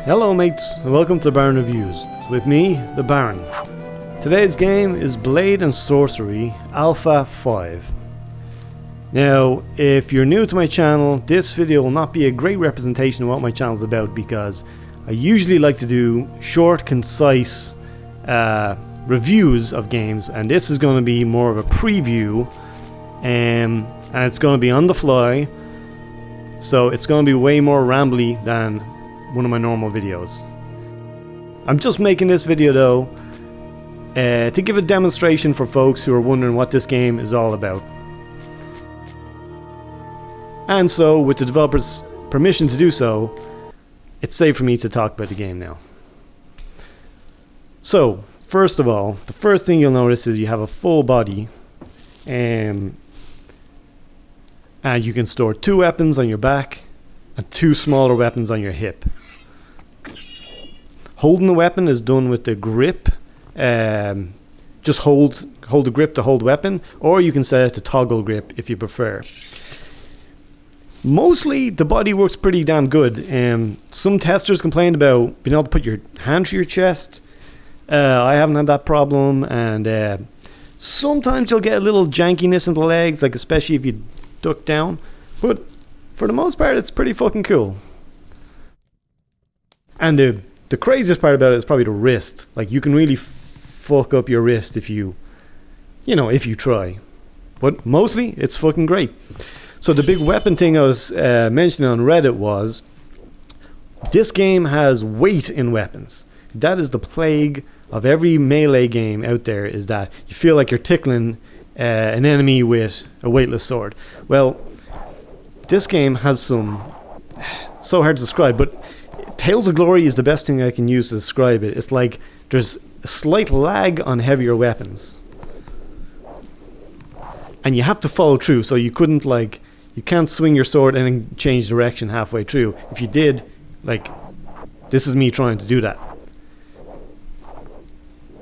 Hello mates, and welcome to Baron Reviews, with me, the Baron. Today's game is Blade Sorcery Alpha 5. Now, if you're new to my channel, this video will not be a great representation of what my channel is about because I usually like to do short, concise reviews of games, and this is going to be more of a preview, and it's going to be on the fly, so it's going to be way more rambly than one of my normal videos. I'm just making this video though to give a demonstration for folks who are wondering what this game is all about. And so, with the developer's permission to do so, it's safe for me to talk about the game now. So, first of all, the first thing you'll notice is you have a full body, and you can store 2 weapons on your back and 2 smaller weapons on your hip. Holding the weapon is done with the grip. Just hold the grip to hold the weapon, or you can set it to toggle grip if you prefer. Mostly the body works pretty damn good. Some testers complained about being able to put your hand to your chest. I haven't had that problem, and sometimes you'll get a little jankiness in the legs, like especially if you duck down, but for the most part it's pretty fucking cool. And the craziest part about it is probably the wrist. Like, you can really fuck up your wrist if you try, but mostly it's fucking great. So the big weapon thing I was mentioning on Reddit was this game has weight in weapons. That is the plague of every melee game out there, is that you feel like you're tickling an enemy with a weightless sword. Well, this game has some, it's so hard to describe, but Tales of Glory is the best thing I can use to describe it. It's like there's a slight lag on heavier weapons, and you have to follow through, so you can't swing your sword and then change direction halfway through. If you did, this is me trying to do that,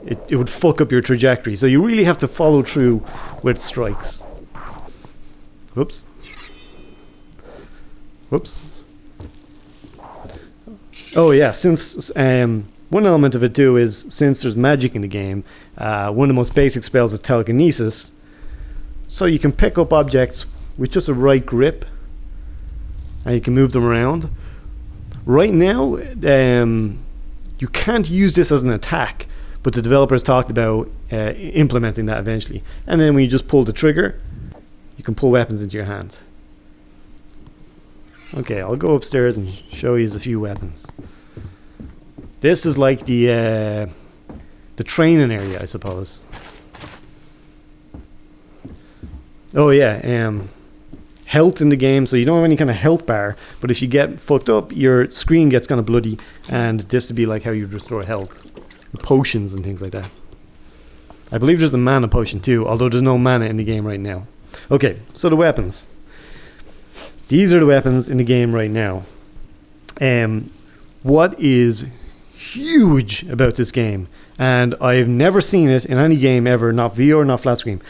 it would fuck up your trajectory. So you really have to follow through with strikes. Whoops. Oh yeah, since one element of it too is, since there's magic in the game, one of the most basic spells is Telekinesis. So you can pick up objects with just a right grip, and you can move them around. Right now, you can't use this as an attack, but the developers talked about implementing that eventually. And then when you just pull the trigger, you can pull weapons into your hand. Okay, I'll go upstairs and show you a few weapons. This is like the training area, I suppose. Oh yeah, health in the game, so you don't have any kind of health bar, but if you get fucked up, your screen gets kind of bloody, and this would be like how you restore health. Potions and things like that. I believe there's the mana potion too, although there's no mana in the game right now. Okay, so the weapons. These are the weapons in the game right now. What is huge about this game, and I've never seen it in any game ever, not VR, not flat screen,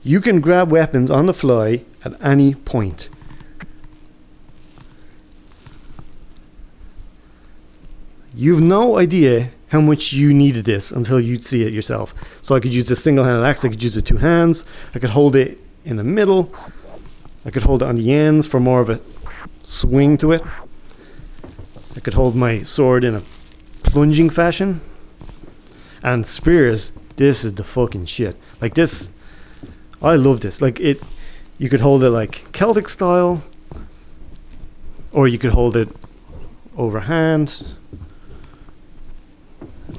you can grab weapons on the fly at any point. You've no idea how much you needed this until you'd see it yourself. So I could use this single-handed axe, I could use it with 2 hands, I could hold it in the middle, I could hold it on the ends for more of a swing to it. I could hold my sword in a plunging fashion. And spears, this is the fucking shit. Like this, I love this. Like it, you could hold it like Celtic style, or you could hold it overhand.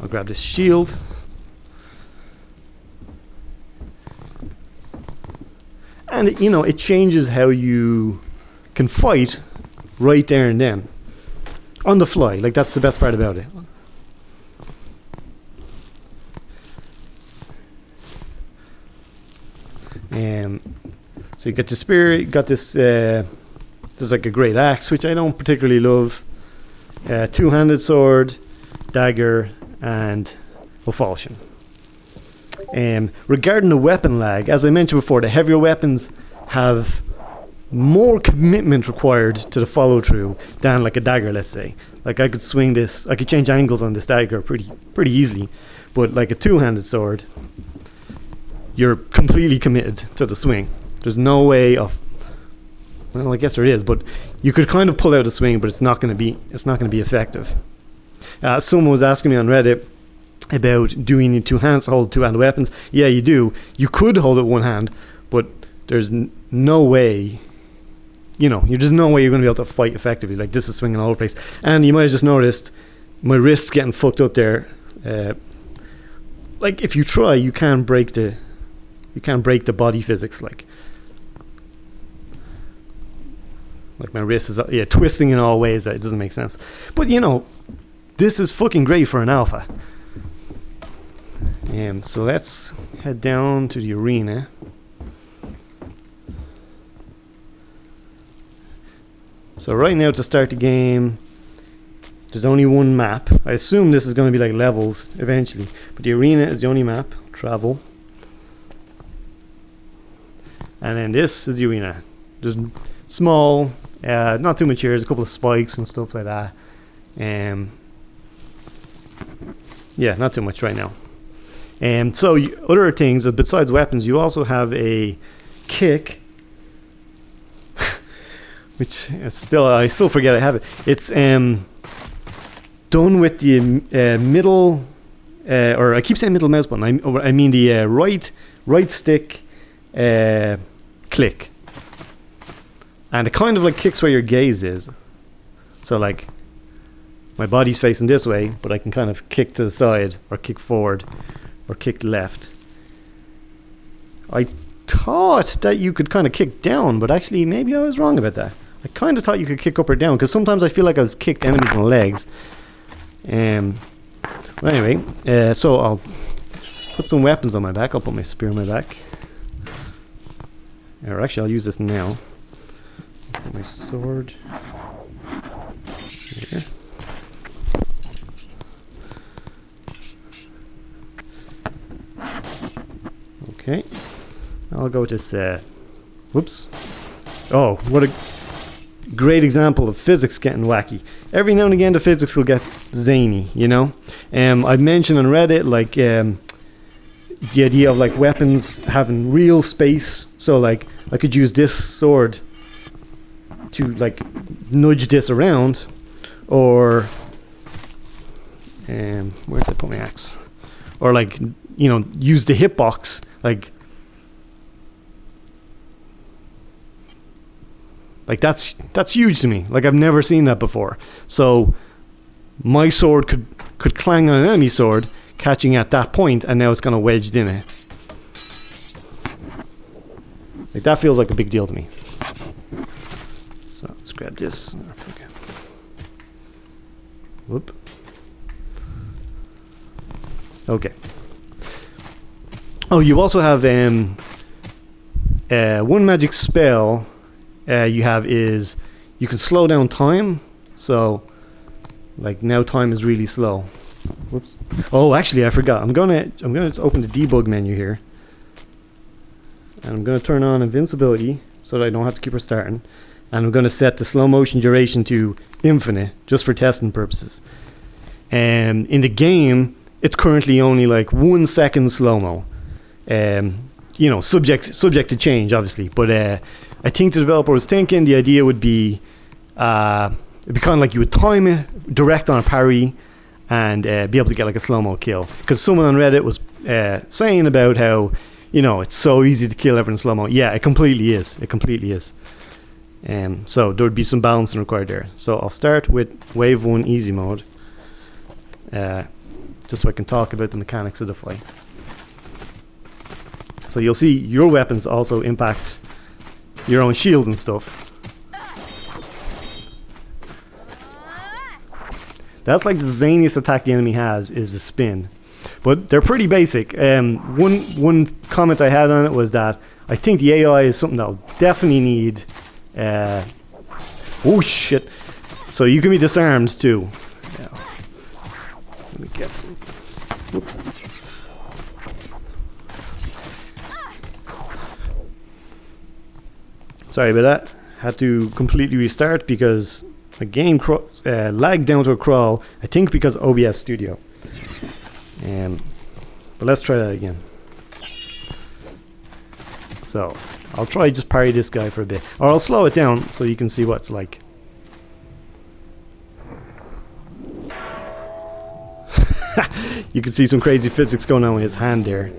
I'll grab this shield. And it changes how you can fight right there and then. On the fly. Like, that's the best part about it. So you got your spear, you got this, there's like a great axe, which I don't particularly love. 2-handed sword, dagger, and a falchion. Regarding the weapon lag, as I mentioned before, the heavier weapons have more commitment required to the follow through than like a dagger, let's say. Like I could swing this, I could change angles on this dagger pretty easily. But like a two-handed sword, you're completely committed to the swing. There's no way of, well, I guess there is, but you could kind of pull out a swing, but it's not going to be effective. Someone was asking me on Reddit about do you need two hands to hold two-handed weapons. Yeah, you do. You could hold it one hand, but there's no way, there's just no way you're going to be able to fight effectively. Like, this is swinging all over the place. And you might have just noticed my wrist's getting fucked up there. Like, if you try, you can't break the body physics. Like my wrist is twisting in all ways that it doesn't make sense. But this is fucking great for an alpha. So let's head down to the arena. So right now, to start the game, there's only one map. I assume this is going to be like levels eventually, but the arena is the only map. Travel. And then this is the arena. There's small, not too much here. There's a couple of spikes and stuff like that. Yeah, not too much right now. So other things besides weapons, you also have a kick, which I still forget I have it. It's done with the middle, or I keep saying middle mouse button. I mean the right stick click, and it kind of like kicks where your gaze is. So like, my body's facing this way, but I can kind of kick to the side, or kick forward, or kick left. I thought that you could kind of kick down, but actually maybe I was wrong about that. I kind of thought you could kick up or down, because sometimes I feel like I've kicked enemies in the legs. But anyway, so I'll put some weapons on my back. I'll put my spear on my back. Or actually, I'll use this now. Put my sword here. Okay, I'll go with this. Whoops! Oh, what a great example of physics getting wacky. Every now and again, the physics will get zany. I mentioned on Reddit like the idea of like weapons having real space. So like I could use this sword to like nudge this around, or where did I put my axe? Or like use the hitbox like that's huge to me. Like, I've never seen that before. So my sword could clang on an enemy sword, catching at that point, and now it's kind of wedged in it. Like, that feels like a big deal to me. So let's grab this. Whoop. Okay. Oh, you also have one magic spell you have is you can slow down time. So like now time is really slow. Whoops. Oh, actually I forgot. I'm gonna open the debug menu here. And I'm gonna turn on invincibility so that I don't have to keep restarting. And I'm gonna set the slow motion duration to infinite just for testing purposes. And in the game, it's currently only like 1 second slow-mo. Subject to change, obviously. But I think the developer was thinking the idea would be it'd be kind of like you would time it direct on a parry and be able to get like a slow-mo kill. Because someone on Reddit was saying about how it's so easy to kill everyone in slow-mo. Yeah, it completely is. It completely is. So there would be some balancing required there. So I'll start with wave 1 easy mode. Just so I can talk about the mechanics of the fight. So you'll see your weapons also impact your own shields and stuff. That's like the zaniest attack the enemy has is a spin. But they're pretty basic. One comment I had on it was that I think the AI is something that'll definitely need... oh shit. So you can be disarmed too. Yeah. Let me get some... Whoop. Sorry about that. Had to completely restart because My game lagged down to a crawl, I think because OBS Studio. But let's try that again. So, I'll try just parry this guy for a bit. Or I'll slow it down so you can see what it's like. You can see some crazy physics going on with his hand there.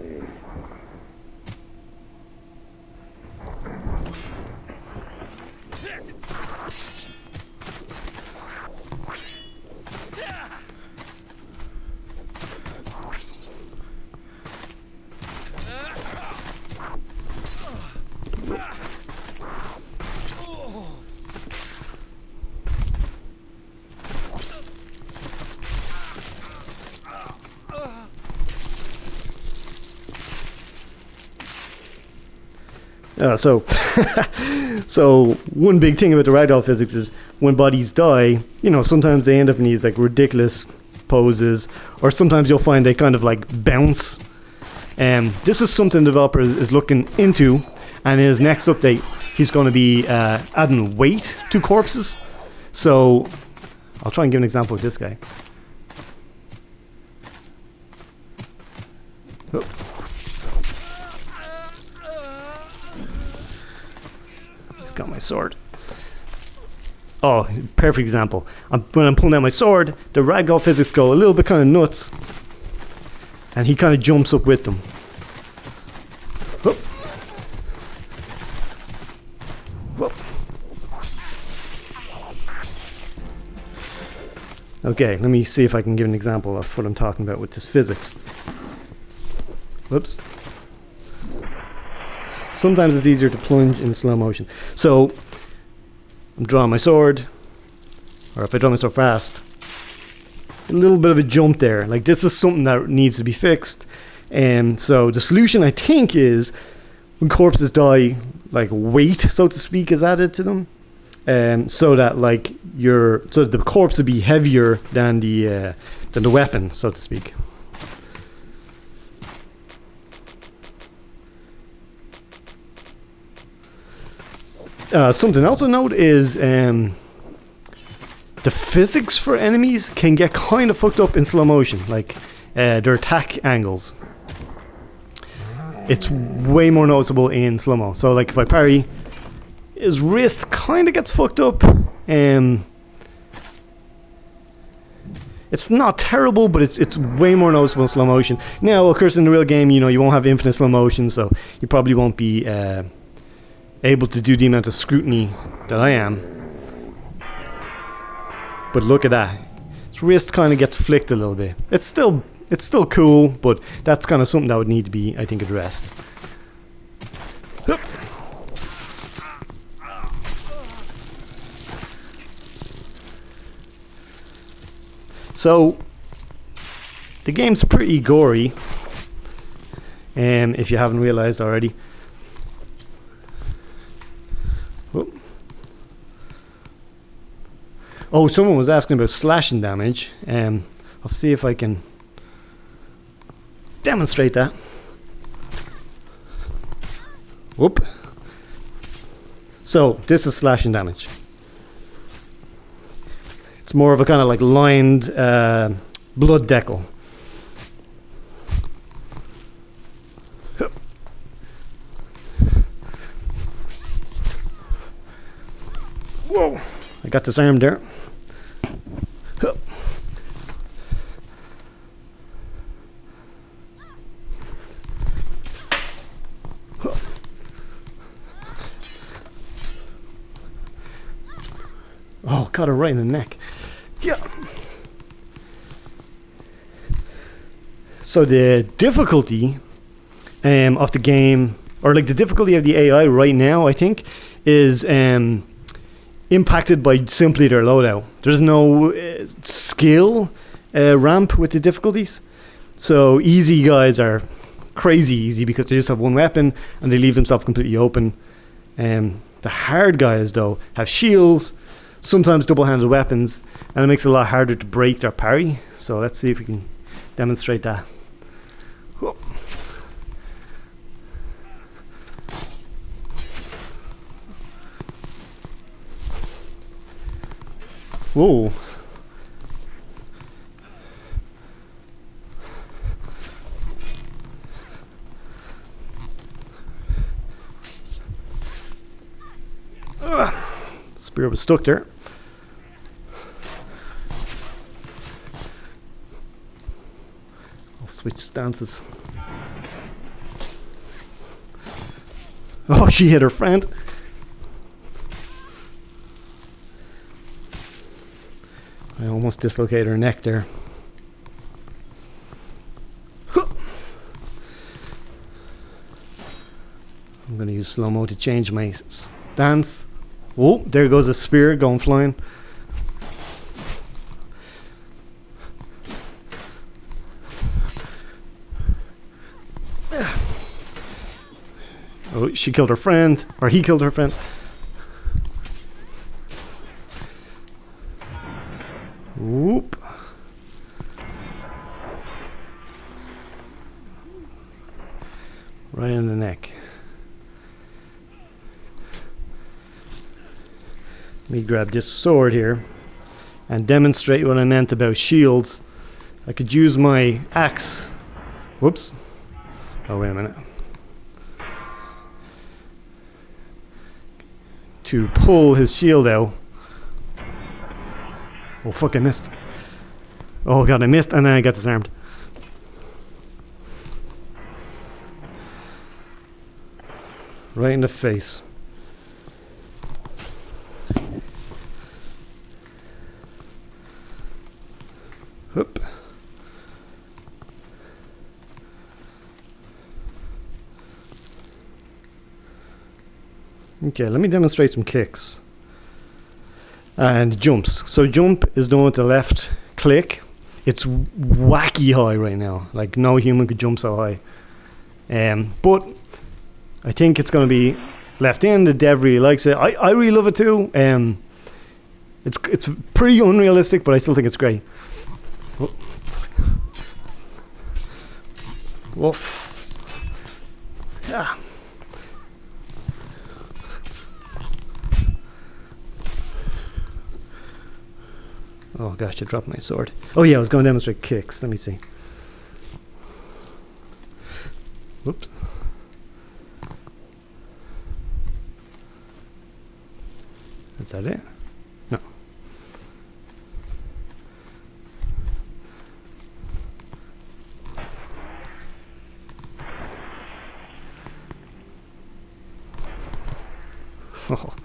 So one big thing about the ragdoll physics is when bodies die, you know, sometimes they end up in these like ridiculous poses, or sometimes you'll find they kind of like bounce. This is something the developer is looking into, and in his next update he's going to be adding weight to corpses. So I'll try and give an example of this guy. Oh. Got my sword. Oh, perfect example. When I'm pulling out my sword, the ragdoll physics go a little bit kind of nuts, and he kind of jumps up with them. Whoop. Whoop. Okay, let me see if I can give an example of what I'm talking about with this physics. Whoops. Sometimes it's easier to plunge in slow motion. So I'm drawing my sword, or if I draw my sword fast, a little bit of a jump there. Like, this is something that needs to be fixed. And so the solution, I think, is when corpses die, like weight, so to speak, is added to them, so that like so the corpse would be heavier than the weapon, so to speak. Something else to note is the physics for enemies can get kind of fucked up in slow motion, like their attack angles. It's way more noticeable in slow-mo. So like if I parry, his wrist kind of gets fucked up. It's not terrible, but it's way more noticeable in slow motion. Now, of course, in the real game, you know, you won't have infinite slow motion, so you probably won't be able to do the amount of scrutiny that I am. But look at that. His wrist kind of gets flicked a little bit. It's still cool, but that's kind of something that would need to be, I think, addressed. Hup. So the game's pretty gory, if you haven't realized already. Oh, someone was asking about slashing damage. I'll see if I can demonstrate that. Whoop. So this is slashing damage. It's more of a kind of like lined blood decal. Whoa, I got disarmed there. Oh, got her right in the neck. Yeah. So the difficulty of the game, or like the difficulty of the AI right now, I think, is impacted by simply their loadout. There's no skill ramp with the difficulties. So easy guys are crazy easy because they just have one weapon and they leave themselves completely open. The hard guys, though, have shields, sometimes double-handed weapons, and it makes it a lot harder to break their parry. So let's see if we can demonstrate that. Whoa. Whoa. Spear was stuck there. I'll switch stances. Oh, she hit her friend. I almost dislocated her neck there. I'm going to use slow-mo to change my stance. Oh, there goes a spear going flying. Oh, she killed her friend, or he killed her friend. Whoop. Right in the neck. Let me grab this sword here and demonstrate what I meant about shields. I could use my axe. Whoops. Oh, wait a minute. To pull his shield out. Oh, fuck, I missed. Oh, God, I missed, and then I got disarmed. Right in the face. Whoop. Okay, let me demonstrate some kicks. And jumps. So jump is done with the left click. It's wacky high right now. Like no human could jump so high. But I think it's going to be left in. The dev really likes it. I really love it too. It's pretty unrealistic, but I still think it's great. Oh. Woof. Yeah. Oh gosh, I dropped my sword. Oh yeah, I was going to demonstrate kicks. Let me see. Whoops. Is that it? No. Oh.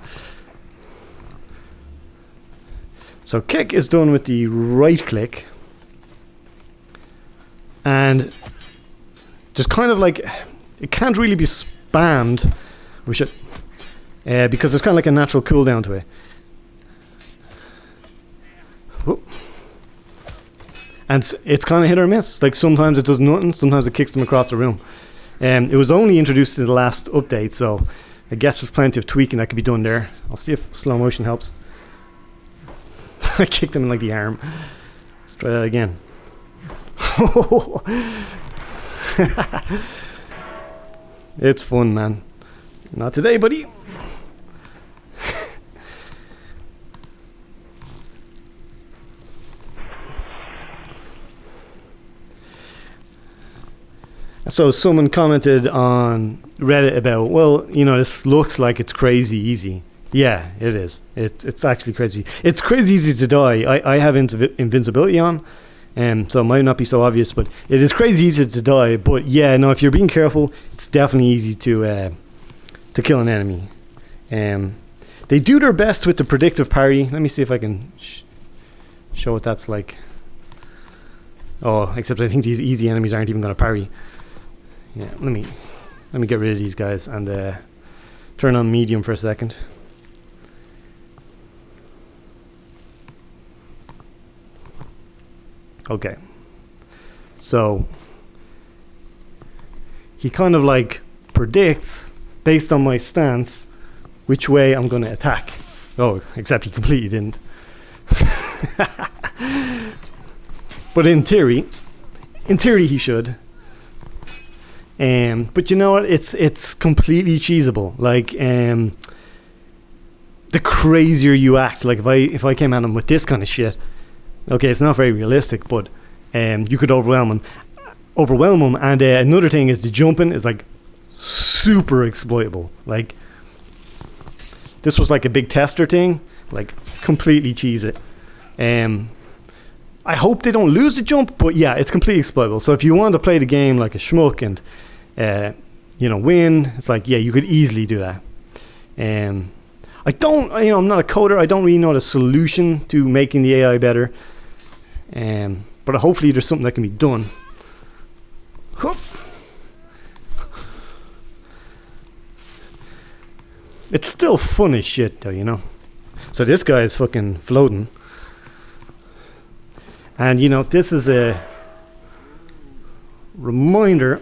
So kick is done with the right click, and just kind of like it can't really be spammed. We should because there's kind of like a natural cooldown to it. Whoop. And it's kind of hit or miss. Like sometimes it does nothing, sometimes it kicks them across the room. It was only introduced in the last update, so I guess there's plenty of tweaking that could be done there. I'll see if slow motion helps. I kicked him in like the arm. Let's try that again. It's fun, man. Not today, buddy. So someone commented on Reddit about, well, you know, this looks like it's crazy easy. Yeah, it is. It's actually crazy. It's crazy easy to die. I have invincibility on, so it might not be so obvious, but it is crazy easy to die. But yeah, no, if you're being careful, it's definitely easy to kill an enemy. They do their best with the predictive parry. Let me see if I can show what that's like. Oh, except I think these easy enemies aren't even going to parry. Yeah, let me get rid of these guys and turn on medium for a second. Okay, so he kind of like predicts based on my stance which way I'm going to attack. Oh, except he completely didn't. But in theory he should. But you know what? It's completely cheesable. Like the crazier you act. Like if I came at him with this kind of shit, okay, it's not very realistic, but you could overwhelm him. And another thing is the jumping is like super exploitable. Like this was like a big tester thing, like completely cheese it. I hope they don't lose the jump, but yeah, it's completely exploitable. So if you want to play the game like a schmuck and win, it's like, yeah, you could easily do that. I don't, I'm not a coder. I don't really know the solution to making the AI better. But hopefully there's something that can be done. It's still fun as shit though, So this guy is fucking floating. And this is a reminder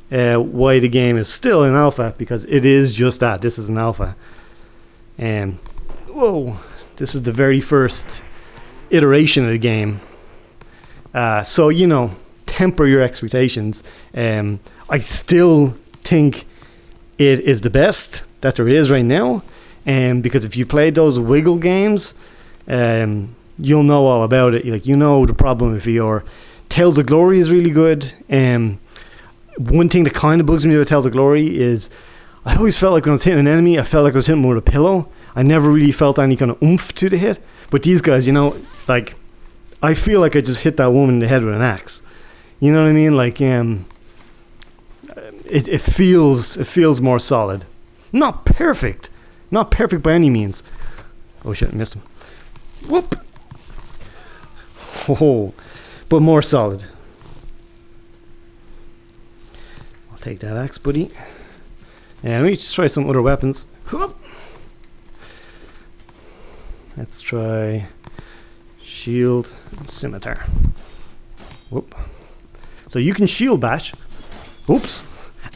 why the game is still in alpha, because it is just that. This is an alpha. Whoa, this is the very first iteration of the game. So temper your expectations. I still think it is the best that there is right now, because if you played those Wiggle games, you'll know all about it. Like, the problem with VR. Tales of Glory is really good. One thing that kind of bugs me about Tales of Glory is I always felt like when I was hitting an enemy, I felt like I was hitting them with a pillow. I never really felt any kind of oomph to the hit. But these guys, like, I feel like I just hit that woman in the head with an axe. You know what I mean? Like, it feels more solid. Not perfect by any means. Oh shit, I missed him. Whoop. Oh, but more solid. I'll take that axe, buddy. And let me just try some other weapons. Whoop. Let's try shield and scimitar. Whoop. So you can shield bash. Oops.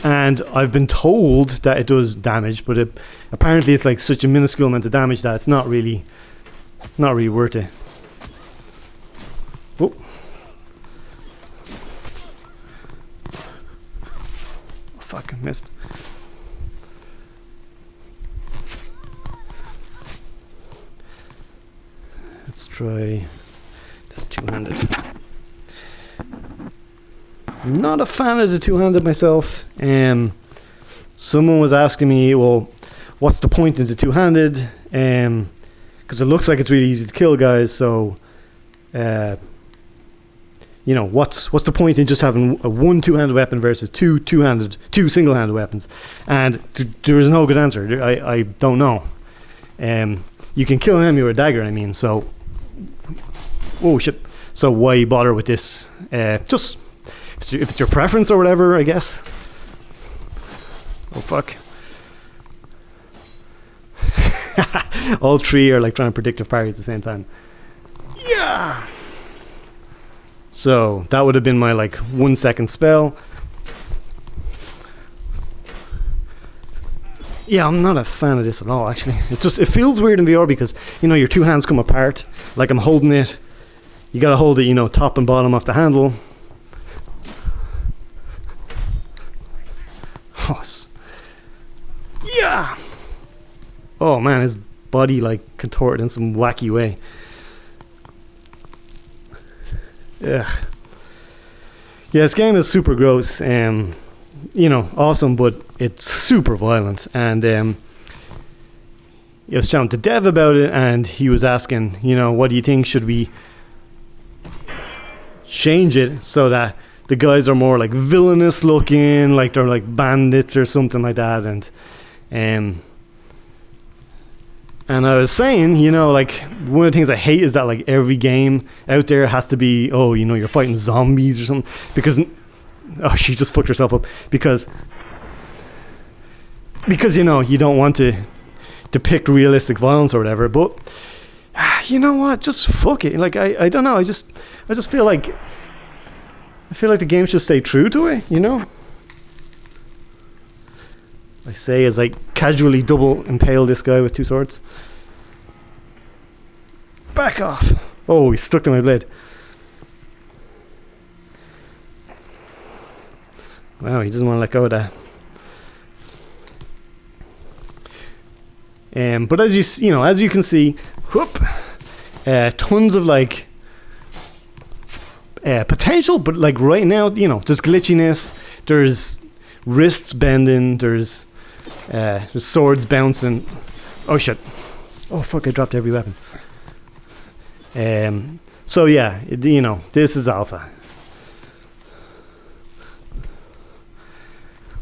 And I've been told that it does damage, but apparently it's like such a minuscule amount of damage that it's not really worth it. Whoop. Oh, fuck, I missed. Let's try this two-handed. I'm not a fan of the two-handed myself. Someone was asking me, well, what's the point in the two-handed? Because it looks like it's really easy to kill guys, so what's the point in just having a one two-handed weapon versus two single-handed weapons? And there is no good answer. I don't know. You can kill an enemy with a dagger, so oh shit. So why bother with this? Just if it's your preference or whatever, I guess. Oh fuck. All three are like trying to predictive parry at the same time. Yeah. So that would have been my 1 second spell. Yeah, I'm not a fan of this at all, actually. It feels weird in VR because, your two hands come apart. Like I'm holding it. You gotta hold it, top and bottom off the handle. Oh, yeah! Oh man, his body contorted in some wacky way. Ugh. Yeah, this game is super gross. Awesome, but it's super violent. And I was chatting to Dev about it, and he was asking, what do you think? Should we change it so that the guys are more villainous looking, like they're bandits or something like that? And I was saying, one of the things I hate is that every game out there has to be, you're fighting zombies or something, because she just fucked herself up because you don't want to depict realistic violence or whatever. But you know what? Just fuck it. I don't know. I just feel like the game should stay true to it. I say as I casually double impale this guy with two swords. Back off! Oh, he's stuck to my blade. Wow, he doesn't want to let go of that. But as as you can see, whoop, tons of like potential, but like right now, there's glitchiness, there's wrists bending, there's swords bouncing. Oh shit! Oh fuck! I dropped every weapon. So yeah, this is alpha.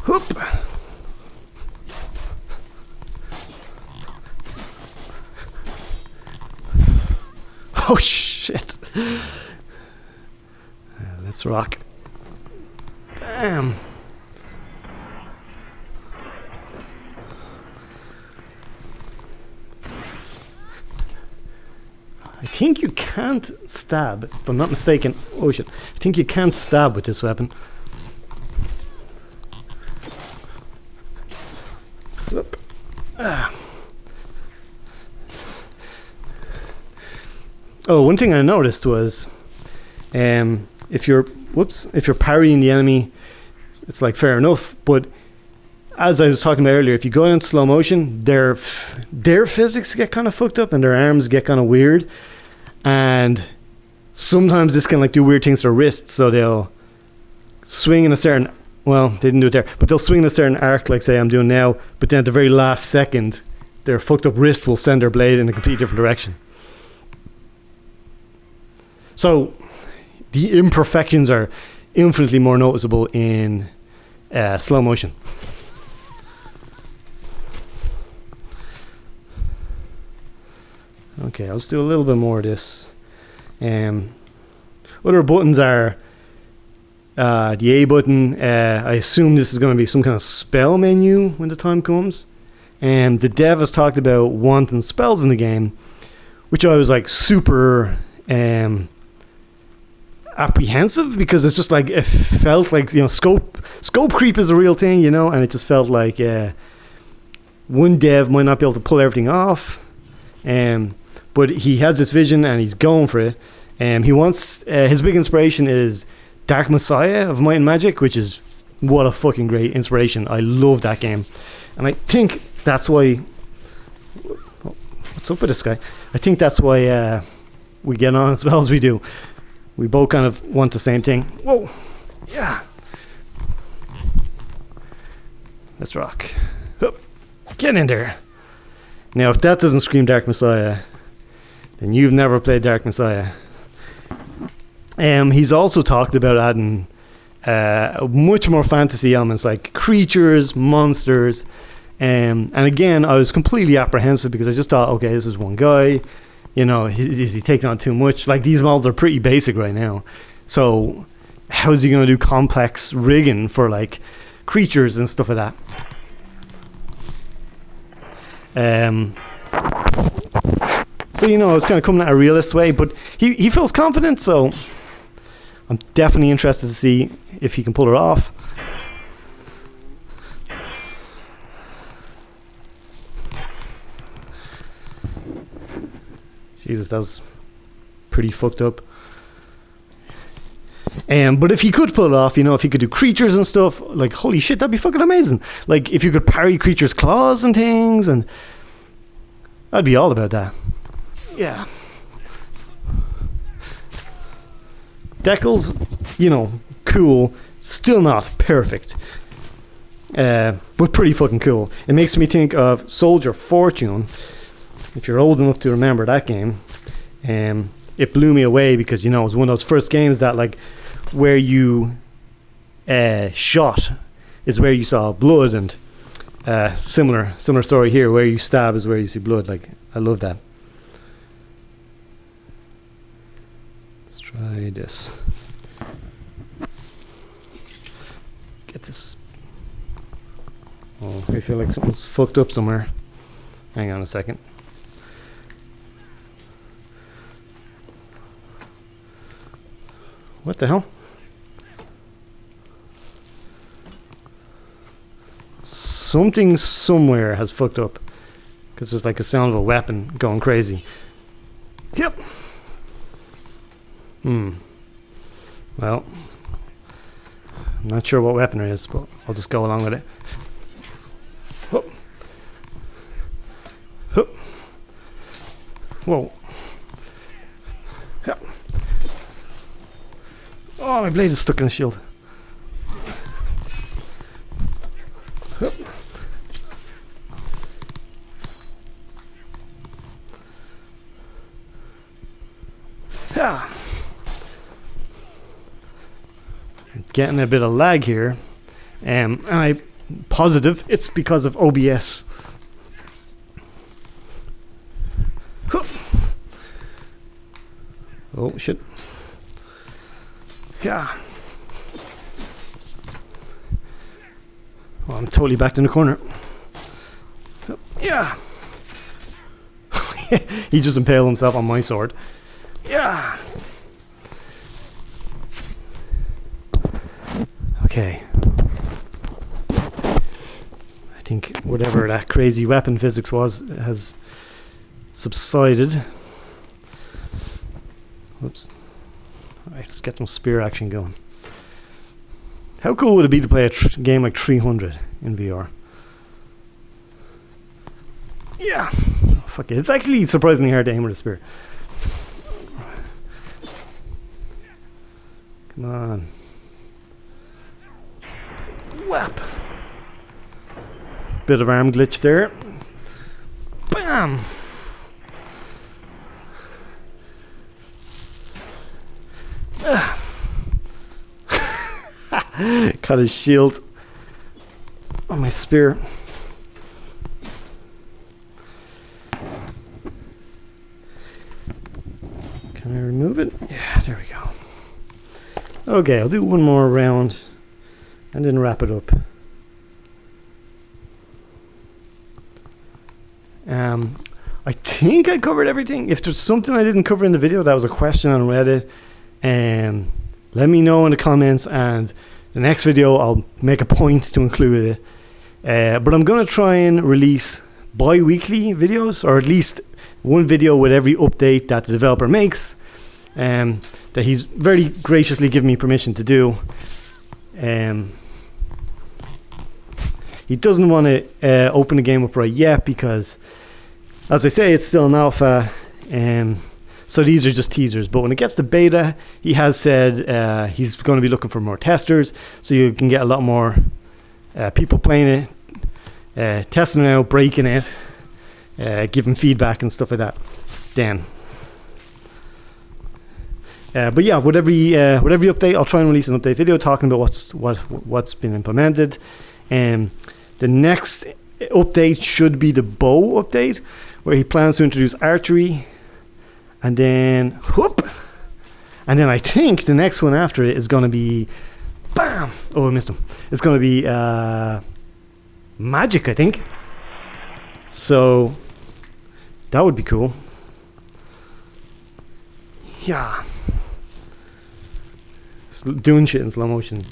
Whoop. Oh shit. Let's rock. Damn. I think you can't stab, if I'm not mistaken. Oh shit. I think you can't stab with this weapon. Whoop. Ah. Oh, one thing I noticed was if you're parrying the enemy, it's like fair enough, but as I was talking about earlier, if you go into slow motion, their physics get kind of fucked up and their arms get kind of weird, and sometimes this can like do weird things to their wrists, so they'll swing in a certain, well, they didn't do it there, but they'll swing in a certain arc, like say I'm doing now, but then at the very last second their fucked up wrist will send their blade in a completely different direction. So the imperfections are infinitely more noticeable in slow motion. Okay, I'll just do a little bit more of this. Other buttons are the A button. I assume this is going to be some kind of spell menu when the time comes. And the dev has talked about wanting spells in the game, which I was like super apprehensive, because it's just like, it felt like, scope creep is a real thing, and it just felt like one dev might not be able to pull everything off, but he has this vision and he's going for it. He wants his big inspiration is Dark Messiah of Might and Magic, which is what a fucking great inspiration. I love that game, and I think that's why, what's up with this guy? I think that's why we get on as well as we do. We both kind of want the same thing. Whoa. Yeah. Let's rock. Hup. Get in there. Now, if that doesn't scream Dark Messiah, then you've never played Dark Messiah. He's also talked about adding much more fantasy elements, like creatures, monsters. And again, I was completely apprehensive because I just thought, okay, this is one guy. Is he taking on too much? Like, these models are pretty basic right now. So how is he going to do complex rigging for like creatures and stuff like that? So I was kind of coming at a realist way, but he feels confident, so I'm definitely interested to see if he can pull it off. Jesus, that was pretty fucked up. But if he could pull it off, if he could do creatures and stuff, like, holy shit, that'd be fucking amazing. Like, if you could parry creatures' claws and things, and I'd be all about that. Yeah. Decals, cool. Still not perfect. But pretty fucking cool. It makes me think of Soldier Fortune. If you're old enough to remember that game, it blew me away because, it was one of those first games that, like, where you shot is where you saw blood, and similar story here, where you stab is where you see blood. Like, I love that. Let's try this. Get this. Oh, I feel like something's fucked up somewhere. Hang on a second. What the hell? Something somewhere has fucked up, because there's like a sound of a weapon going crazy. Yep. Well, I'm not sure what weapon it is, but I'll just go along with it. Whoop. Whoa. Yeah. Oh, my blade is stuck in the shield. Yeah. Getting a bit of lag here, and I'm positive it's because of OBS. Oh shit. Yeah. Oh, I'm totally backed in the corner. Yeah. He just impaled himself on my sword. Yeah. Okay. I think whatever that crazy weapon physics was has subsided. Whoops. Alright, let's get some spear action going. How cool would it be to play a game like 300 in VR? Yeah. Oh, fuck it. It's actually surprisingly hard to aim with a spear. Come on. Whap. Bit of arm glitch there. Bam. Cut his shield on my spear. Can I remove it? Yeah, there we go. Okay, I'll do one more round and then wrap it up. I think I covered everything. If there's something I didn't cover in the video, that was a question on Reddit, let me know in the comments, and the next video I'll make a point to include it. But I'm going to try and release bi-weekly videos, or at least one video with every update that the developer makes, that he's very graciously given me permission to do. He doesn't want to open the game up right yet because, as I say, it's still an alpha, so these are just teasers. But when it gets to beta, he has said he's going to be looking for more testers, so you can get a lot more people playing it, testing it out, breaking it, giving feedback and stuff like that. Dan. But yeah, with every update, I'll try and release an update video talking about what's been implemented. The next update should be the bow update, where he plans to introduce archery, and then whoop, and then I think the next one after it is going to be bam. Oh, I missed him. It's going to be magic, I think. So that would be cool. Yeah. Doing shit in slow motion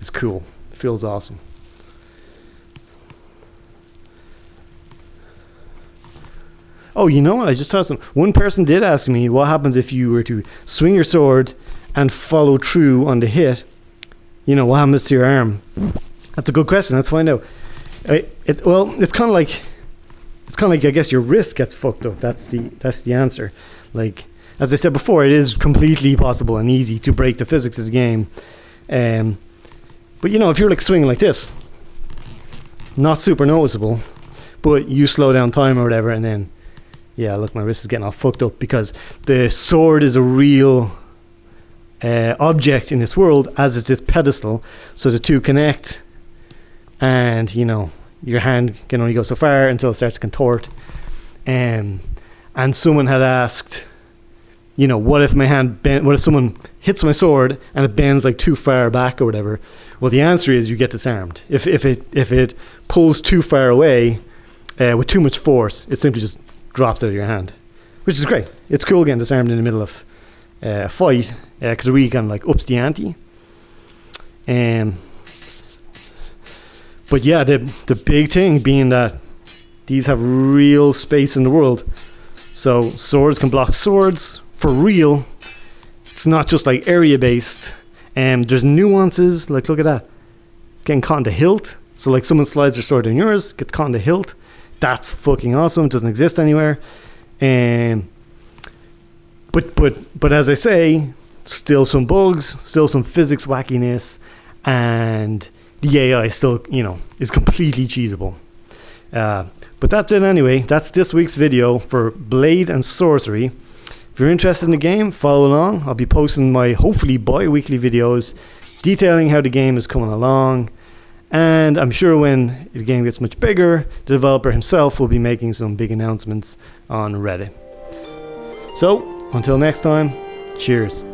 is cool. It feels awesome. Oh, you know what? I just thought one person did ask me what happens if you were to swing your sword and follow through on the hit. You know, what happens to your arm? That's a good question. Let's find out. It's kind of like I guess your wrist gets fucked up. That's the answer. Like, as I said before, it is completely possible and easy to break the physics of the game. But you know, if you're like swinging like this, not super noticeable, but you slow down time or whatever, and then, yeah, look, my wrist is getting all fucked up because the sword is a real object in this world, as it's this pedestal. So the two connect, and you know, your hand can only go so far until it starts to contort. And someone had asked, you know, what if someone hits my sword and it bends like too far back or whatever? Well, the answer is you get disarmed. If it pulls too far away with too much force, it simply just drops out of your hand, which is great. It's cool getting disarmed in the middle of a fight because it really kind of like ups the ante. But yeah, the big thing being that these have real space in the world, so swords can block swords for real. It's not just like area based. There's nuances. Like, look at that, getting caught in the hilt. So like someone slides their sword in yours, gets caught in the hilt. That's fucking awesome. It doesn't exist anywhere. But as I say, still some bugs, still some physics wackiness, and the AI still, is completely cheesable. But that's it anyway. That's this week's video for Blade and Sorcery. If you're interested in the game, follow along. I'll be posting my hopefully bi-weekly videos detailing how the game is coming along. And I'm sure when the game gets much bigger, the developer himself will be making some big announcements on Reddit. So, until next time, cheers.